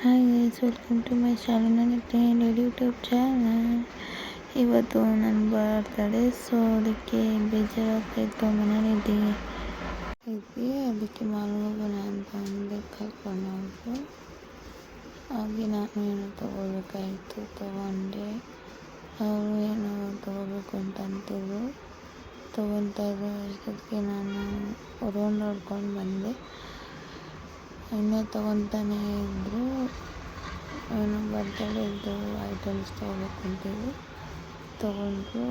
Hi guys, welcome to my channel. ನನ್ನ YouTube channel. ಇವತ್ತು ನನ್ನ ಬರ್ತಡೇ, ಸೊ ಅದಕ್ಕೆ ಬೇಜಾರಾಗ್ತಾಯಿತ್ತು. ಮನೇಲಿದ್ದೆ ಅದಕ್ಕೆ ಮಾಲ್ಗೋಗೋಣ ಅಂತ ಅಂದೆ ಕರ್ಕೊಂಡು ಹೋದ್ರು. ಹಾಗೆ ನಾನು ಏನೋ ತೊಗೋಬೇಕಾಯಿತು, ತೊಗೊಂಡೆ. ಅವರು ಏನೋ ತೊಗೋಬೇಕು ಅಂತ ಅಂತಿದ್ರು, ತೊಗೊತಾ ಇದ್ರು. ಅಷ್ಟೊತ್ತಿಗೆ ನಾನು ರೌಂಡ್ ಹೊಡ್ಕೊಂಡು ಬಂದೆ. ಇನ್ನೂ ತೊಗೊತಾನೇ ಇದ್ದರು. ಏನೋ ಬರ್ತಡೇದು ಐಟಮ್ಸ್ ತೊಗೋಬೇಕು ಅಂತಿದ್ರು, ತೊಗೊಂಡ್ರು.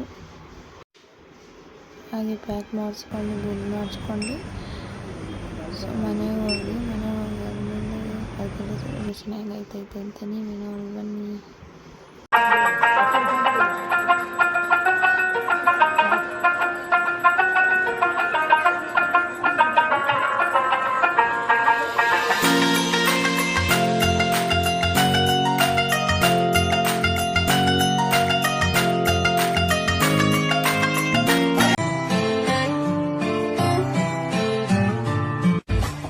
ಹಾಗೆ ಪ್ಯಾಕ್ ಮಾಡಿಸ್ಕೊಂಡು ಬಿಲ್ ಮಾಡಿಸ್ಕೊಂಡು ಸೊ ಮನೆಗೆ ಹೋಗಿ ಆದಮೇಲೆ ಬರ್ತಡೇ ಸೆಲೆಬ್ರೇಷನ್ ಹೆಂಗಾಯ್ತೈತೆ ಅಂತ ನೀವೇ ನೋಡಿ ಬನ್ನಿ.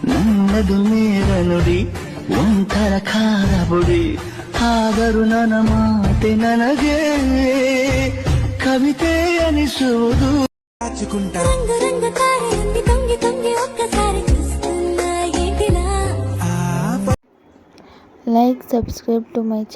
ನನ್ನದು ನೇರ ನುಡಿ, ಒಂಥರ ಖಾರ ಬುಡಿ, ಆದರೂ ನನ್ನ ಮಾತೆ ನನಗೆ ಕವಿತೆ ಅನಿಸುವುದು. Like, subscribe to my channel.